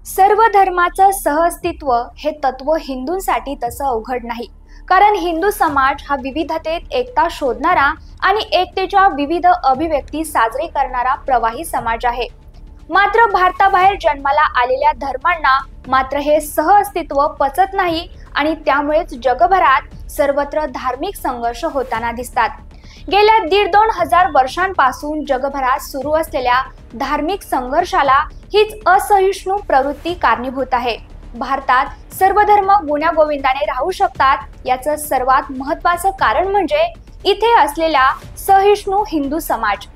सर्व धर्माचं सहअस्तित्व हे तत्व हिंदूंसाठी तसं अवघड नाही। कारण हिंदू समाज हा विविधतेत एकता शोधणारा आणि एकतेच्या विविध अभिव्यक्ती साजरे करणारा प्रवाही समाज आहे। मात्र भारताबाहेर जन्माला आलेल्या धर्मांना मात्र हे सहअस्तित्व पचत नाही आणि त्यामुळेच जगभरात सर्वत्र धार्मिक संघर्ष होताना दिसतात। गेल्या 1,500-2,000 वर्षांपासून जगभरात सुरू असलेल्या धार्मिक संघर्षाला हीच असहिष्णु प्रवृत्ती कारणीभूत आहे। भारतात सर्व धर्म गुण्यागोविंदाने राहू शकतात याचं सर्वात महत्त्वाचं कारण म्हणजे इथे असलेला सहिष्णु हिंदू समाज।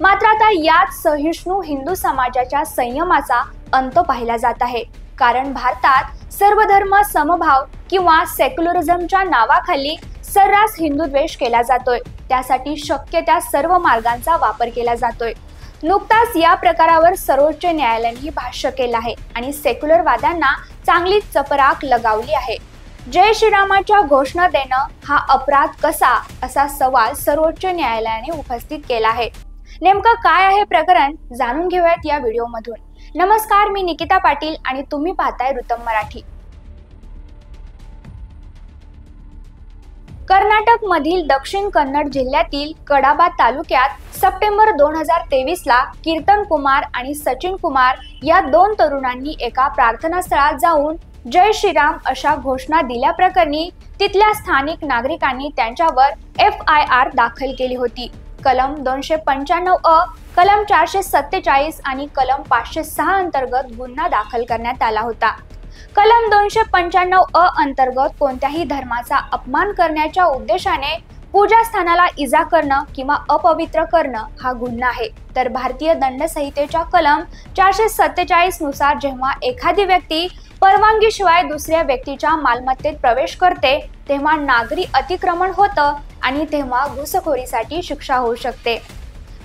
मात्र आता याच सहिष्णु हिंदू समाजाच्या संयमाचा अंत पाहिला जात आहे। कारण भारतात सर्व धर्म समभाव किंवा सेक्युलरिझमच्या नावाखाली सर्रास हिंदू द्वेष केला जातोय। त्यासाठी शक्य त्या सर्व मार्गांचा वापर केला जातोय। नुकताच या प्रकारावर सर्वोच्च न्यायालयाने भाष्य केलं आहे आणि सेक्युलरवाद्यांना चांगली चपराक लगावली आहे। जय श्रीरामाच्या घोषणा देणं हा अपराध कसा असा सवाल सर्वोच्च न्यायालयाने उपस्थित केला आहे। नेमकं काय आहे प्रकरण जाणून घेऊयात या व्हिडिओमधून। नमस्कार, मी निकिता पाटील आणि तुम्ही पाहताय ऋतम मराठी। कर्नाटक मधील दक्षिण कन्नड जिल्ह्यातील कडाबा तालुक्यात सप्टेंबर 2023 ला कीर्तन कुमार आणि सचिन कुमार या दोन तरुणांनी एका प्रार्थनास्थळात जाऊन जय श्रीराम अशा घोषणा दिल्याप्रकरणी तिथल्या स्थानिक नागरिकांनी त्यांच्यावर FIR दाखल केली होती। कलम 295 अ, कलम 447 आणि कलम 506 अंतर्गत गुन्हा दाखल करण्यात आला होता। कलम 295 अ अंतर्गत कोणत्याही धर्माचा अपमान करण्याच्या उद्देशाने पूजा स्थानाला इजा करणं किंवा अपवित्र करणं हा गुन्हा आहे। तर भारतीय दंड संहितेच्या कलम 447 नुसार जेव्हा एखादी व्यक्ती परवानगीशिवाय दुसऱ्या व्यक्तीच्या मालमत्तेत प्रवेश करते तेव्हा नागरी अतिक्रमण होतं आणि तेव्हा घुसखोरीसाठी शिक्षा होऊ शकते।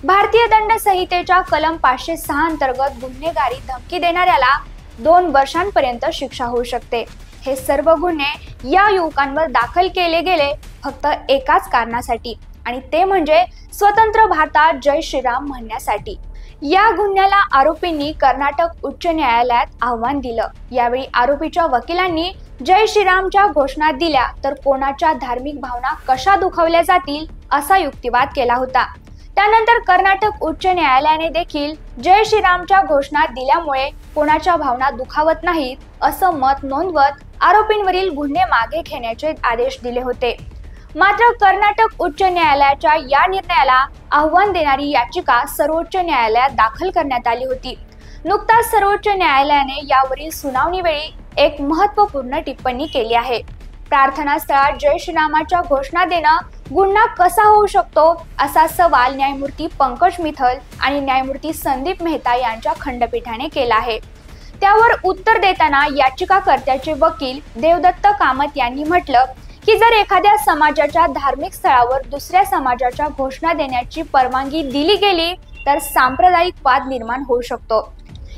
भारतीय दंड संहितेच्या कलम 506 अंतर्गत गुन्हेगारी धमकी देणाऱ्याला 2 वर्षांपर्यंत शिक्षा होऊ शकते। हे सर्व गुन्हे या युवकांवर दाखल केले गेले फक्त एकाच कारणासाठी आणि ते म्हणजे स्वतंत्र भारतात जय श्रीराम म्हणण्यासाठी। या गुन्ह्याला आरोपींनी कर्नाटक उच्च न्यायालयात आव्हान दिलं। यावेळी आरोपीच्या वकिलांनी जय श्रीरामच्या घोषणा दिल्या तर कोणाच्या धार्मिक भावना कशा दुखावल्या जातील असा युक्तिवाद केला होता। त्यानंतर कर्नाटक उच्च न्यायालयाने देखील जय श्रीरामच्या घोषणा दिल्यामुळे कोणाच्या भावना दुखावत नाहीत असं मत नोंदवत आरोपींवरील गुन्हे मागे घेण्याचे आदेश दिले होते। मात्र कर्नाटक उच्च न्यायालयाच्या या निर्णयाला आव्हान देणारी याचिका सर्वोच्च न्यायालयात दाखल करण्यात आली होती। नुकताच सर्वोच्च न्यायालयाने यावरील सुनावणीवेळी एक महत्त्वपूर्ण टिप्पणी केली आहे। प्रार्थना स्थळात जय श्रीरामाच्या घोषणा देणं गुन्हा कसा होऊ शकतो असा सवाल न्यायमूर्ती पंकज मिथल आणि न्यायमूर्ती संदीप मेहता यांच्या खंडपीठाने केला आहे। त्यावर उत्तर देताना याचिकाकर्त्याचे वकील देवदत्त कामत यांनी म्हटलं की जर एखाद्या समाजाच्या धार्मिक स्थळावर दुसऱ्या समाजाच्या घोषणा देण्याची परवानगी दिली गेली तर सांप्रदायिक वाद निर्माण होऊ शकतो।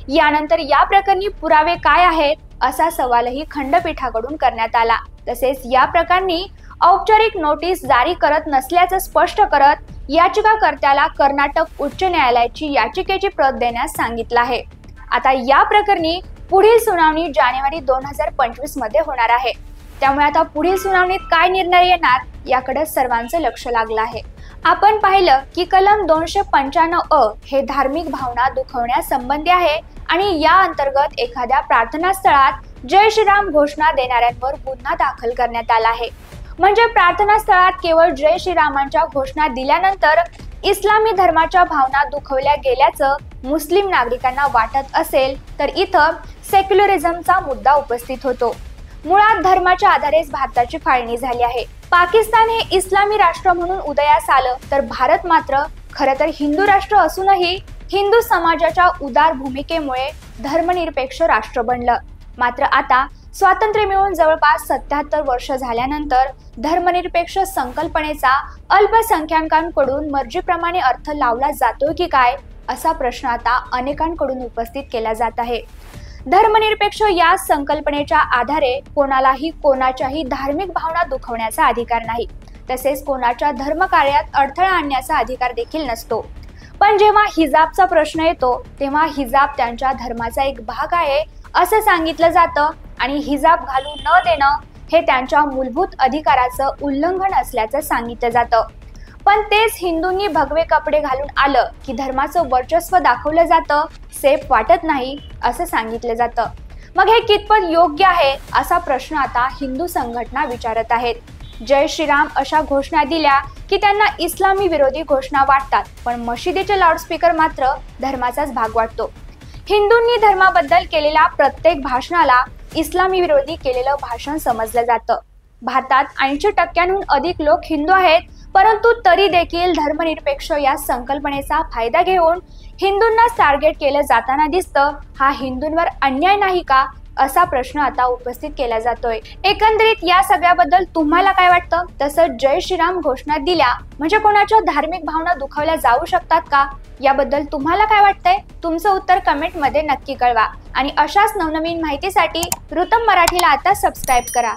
यानंतर या प्रकरणी पुरावे काय आहेत असा सवालही खंडपीठाकडून करण्यात आला। तसेच या प्रकरणी औपचारिक नोटीस जारी करत नसल्याचं स्पष्ट करत याचिकाकर्त्याला कर्नाटक उच्च न्यायालयाची याचिकेची प्रत देण्यास सांगितलं आहे। आता या प्रकरणी पुढील सुनावणी जानेवारी 2025 मध्ये होणार आहे। त्यामुळे आता पुढील सुनावणीत काय निर्णय येणार याकडे सर्वांचं लक्ष लागलं आहे। आपण पाहिलं की कलम 295 अ हे धार्मिक भावना दुखवण्यासंबंधी आहे आणि या अंतर्गत एखाद्या प्रार्थना स्थळात जय श्रीराम घोषणा देणाऱ्यांवर गुन्हा दाखल करण्यात आला आहे। म्हणजे प्रार्थना स्थळात केवळ जय श्रीरामांच्या घोषणा दिल्यानंतर इस्लामी धर्माच्या भावना दुखवल्या गेल्याचं मुस्लिम नागरिकांना वाटत असेल तर इथं सेक्युलरिझमचा मुद्दा उपस्थित होतो। मुळात धर्माच्या आधारेच भारताची फाळणी झाली आहे। पाकिस्तान हे इस्लामी राष्ट्र म्हणून उदयास आलं तर भारत मात्र खरं तर हिंदू राष्ट्र असूनही हिंदू समाजाच्या उदार भूमिकेमुळे धर्मनिरपेक्ष राष्ट्र बनलं। मात्र आता स्वातंत्र्य मिळून जवळपास 77 वर्ष झाल्यानंतर धर्मनिरपेक्ष संकल्पनेचा अल्पसंख्याकांकडून मर्जीप्रमाणे अर्थ लावला जातोय की काय असा प्रश्न आता अनेकांकडून उपस्थित केला जात आहे। धर्मनिरपेक्ष या संकल्पनेच्या आधारे कोणालाही कोणाच्याही धार्मिक भावना दुखवण्याचा अधिकार नाही। तसेच कोणाच्या धर्मकार्यात अडथळा आणण्याचा अधिकार देखील नसतो। पण जेव्हा हिजाबचा प्रश्न येतो तेव्हा हिजाब त्यांच्या धर्माचा एक भाग आहे असं सांगितलं जातं आणि हिजाब घालू न देणं हे त्यांच्या मूलभूत अधिकाराचं उल्लंघन असल्याचं सांगितलं जातं। पण तेच हिंदूंनी भगवे कपडे घालून आलं की धर्माचं वर्चस्व दाखवलं जातं, सेफ वाटत नाही असं सांगितलं जातं। मग हे कितपत योग्य आहे असा प्रश्न आता हिंदू संघटना विचारत आहेत। जय श्रीराम अशा घोषणा दिल्या की त्यांना इस्लामी विरोधी घोषणा वाटतात, पण मशिदीचे लाऊडस्पीकर मात्र धर्माचाच भाग वाटतो। हिंदूंनी धर्माबद्दल केलेल्या प्रत्येक भाषणाला इस्लामी विरोधी केलेलं भाषण समजलं जातं। भारतात 80% अधिक लोक हिंदू आहेत, परंतु तरी देखील धर्मनिरपेक्ष या संकल्पनेचा फायदा घेऊन हिंदूंना टार्गेट केलं जाताना दिसतं। हा हिंदूंवर अन्याय नाही का असा प्रश्न आता उपस्थित केला जातोय। एकंदरीत या सगळ्याबद्दल तुम्हाला काय वाटतं? तसंच जय श्रीराम घोषणा दिल्या म्हणजे कोणाच्या धार्मिक भावना दुखावल्या जाऊ शकतात का? याबद्दल तुम्हाला काय वाटतंय? तुमचं उत्तर कमेंट मध्ये नक्की कळवा आणि अशाच नवनवीन माहितीसाठी ऋतम मराठीला आता सबस्क्राईब करा।